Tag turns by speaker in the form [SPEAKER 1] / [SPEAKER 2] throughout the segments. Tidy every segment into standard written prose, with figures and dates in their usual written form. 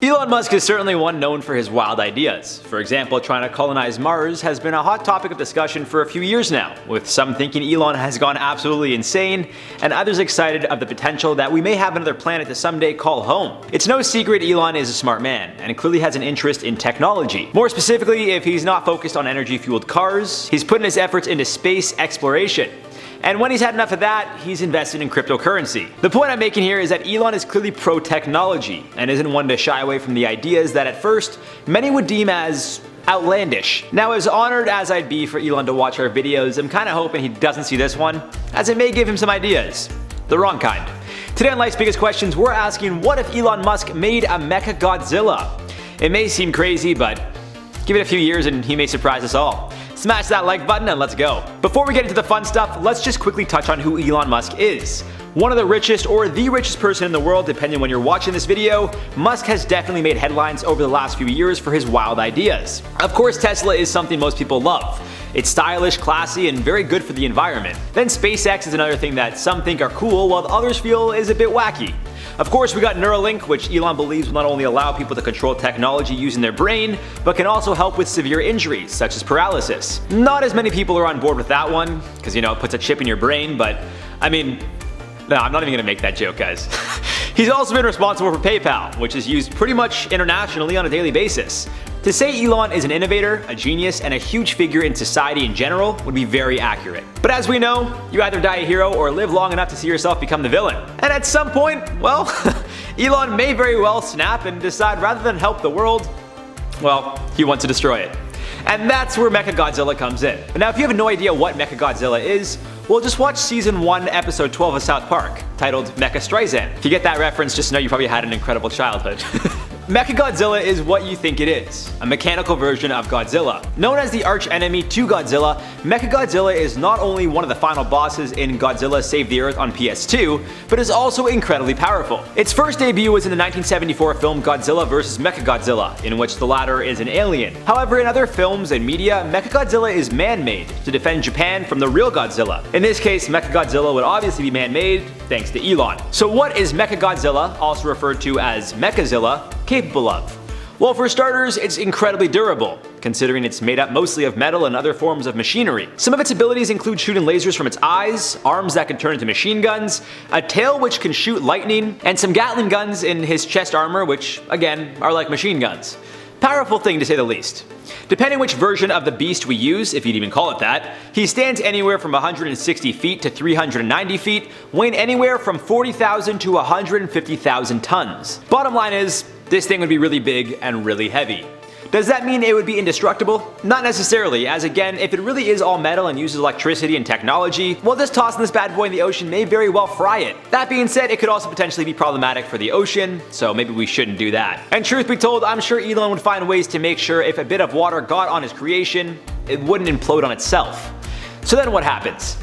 [SPEAKER 1] Elon Musk is certainly one known for his wild ideas. For example, trying to colonize Mars has been a hot topic of discussion for a few years now, with some thinking Elon has gone absolutely insane, and others excited of the potential that we may have another planet to someday call home. It's no secret Elon is a smart man, and clearly has an interest in technology. More specifically, if he's not focused on energy-fueled cars, he's putting his efforts into space exploration. And when he's had enough of that, he's invested in cryptocurrency. The point I'm making here is that Elon is clearly pro-technology, and isn't one to shy away from the ideas that at first, many would deem as outlandish. Now, as honored as I'd be for Elon to watch our videos, I'm kinda hoping he doesn't see this one, as it may give him some ideas. The wrong kind. Today on Life's Biggest Questions, we're asking, what if Elon Musk made a MechaGodzilla? It may seem crazy, but give it a few years and he may surprise us all. Smash that like button and let's go. Before we get into the fun stuff, let's just quickly touch on who Elon Musk is. One of the richest or the richest person in the world, depending on when you're watching this video, Musk has definitely made headlines over the last few years for his wild ideas. Of course, Tesla is something most people love. It's stylish, classy, and very good for the environment. Then SpaceX is another thing that some think are cool while others feel is a bit wacky. Of course, we got Neuralink, which Elon believes will not only allow people to control technology using their brain, but can also help with severe injuries, such as paralysis. Not as many people are on board with that one, because it puts a chip in your brain, but I mean, no, I'm not even gonna make that joke, guys. He's also been responsible for PayPal, which is used pretty much internationally on a daily basis. To say Elon is an innovator, a genius, and a huge figure in society in general would be very accurate. But as we know, you either die a hero or live long enough to see yourself become the villain. And at some point, well, Elon may very well snap and decide rather than help the world, well, he wants to destroy it. And that's where MechaGodzilla comes in. But now if you have no idea what MechaGodzilla is, well, just watch season 1 episode 12 of South Park, titled Mecha Streisand. If you get that reference, just know you probably had an incredible childhood. MechaGodzilla is what you think it is, a mechanical version of Godzilla. Known as the arch-enemy to Godzilla, MechaGodzilla is not only one of the final bosses in Godzilla Save the Earth on PS2, but is also incredibly powerful. Its first debut was in the 1974 film Godzilla vs. MechaGodzilla, in which the latter is an alien. However, in other films and media, MechaGodzilla is man-made to defend Japan from the real Godzilla. In this case, MechaGodzilla would obviously be man-made, thanks to Elon. So what is MechaGodzilla, also referred to as Mechazilla, capable of? Well, for starters, it's incredibly durable, considering it's made up mostly of metal and other forms of machinery. Some of its abilities include shooting lasers from its eyes, arms that can turn into machine guns, a tail which can shoot lightning, and some Gatling guns in his chest armor which, again, are like machine guns. Powerful thing to say the least. Depending which version of the beast we use, if you'd even call it that, he stands anywhere from 160 feet to 390 feet, weighing anywhere from 40,000 to 150,000 tons. Bottom line is, this thing would be really big and really heavy. Does that mean it would be indestructible? Not necessarily, as again, if it really is all metal and uses electricity and technology, well, just tossing this bad boy in the ocean may very well fry it. That being said, it could also potentially be problematic for the ocean, so maybe we shouldn't do that. And truth be told, I'm sure Elon would find ways to make sure if a bit of water got on his creation, it wouldn't implode on itself. So then what happens?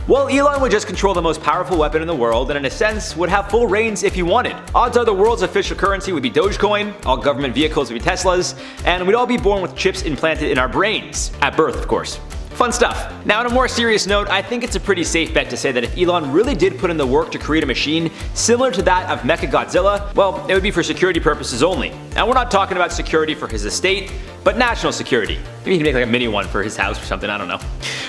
[SPEAKER 1] Well, Elon would just control the most powerful weapon in the world and in a sense would have full reins if he wanted. Odds are the world's official currency would be Dogecoin, all government vehicles would be Teslas, and we'd all be born with chips implanted in our brains. At birth, of course. Fun stuff. Now on a more serious note, I think it's a pretty safe bet to say that if Elon really did put in the work to create a machine similar to that of MechaGodzilla, well, it would be for security purposes only. And we're not talking about security for his estate, but national security. Maybe he can make like a mini one for his house or something, I don't know.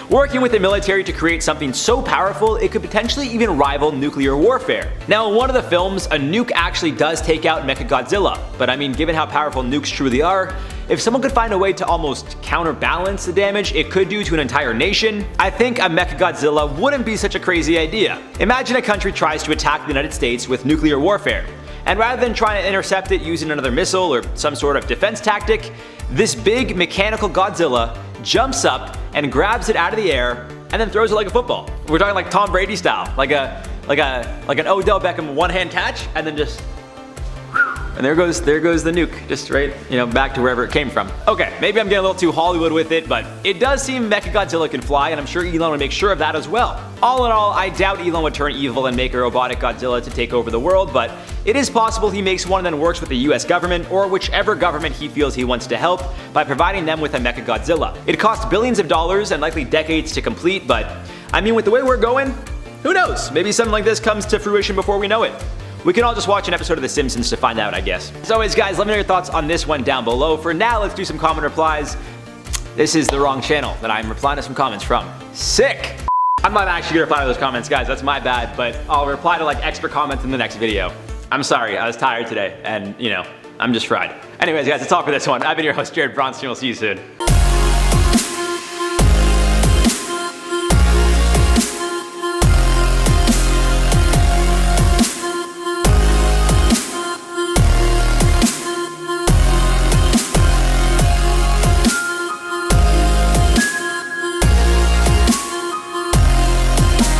[SPEAKER 1] Working with the military to create something so powerful it could potentially even rival nuclear warfare. Now in one of the films, a nuke actually does take out MechaGodzilla, but I mean, given how powerful nukes truly are, if someone could find a way to almost counterbalance the damage it could do to an entire nation, I think a MechaGodzilla wouldn't be such a crazy idea. Imagine a country tries to attack the United States with nuclear warfare, and rather than trying to intercept it using another missile or some sort of defense tactic, this big mechanical Godzilla jumps up and grabs it out of the air and then throws it like a football. We're talking like Tom Brady style, like an Odell Beckham one-hand catch and then just, and there goes the nuke, just right, back to wherever it came from. Okay, maybe I'm getting a little too Hollywood with it, but it does seem MechaGodzilla can fly, and I'm sure Elon would make sure of that as well. All in all, I doubt Elon would turn evil and make a robotic Godzilla to take over the world, but it is possible he makes one and then works with the US government or whichever government he feels he wants to help by providing them with a MechaGodzilla. It costs billions of dollars and likely decades to complete, but I mean, with the way we're going, who knows? Maybe something like this comes to fruition before we know it. We can all just watch an episode of The Simpsons to find out, I guess. As always, guys, let me know your thoughts on this one down below. For now, let's do some comment replies. This is the wrong channel that I'm replying to some comments from. Sick! I'm not actually gonna reply to those comments, guys. That's my bad, but I'll reply to like extra comments in the next video. I'm sorry, I was tired today, and you know, I'm just fried. Anyways, guys, that's all for this one. I've been your host, Jared Bronstein. We'll see you soon.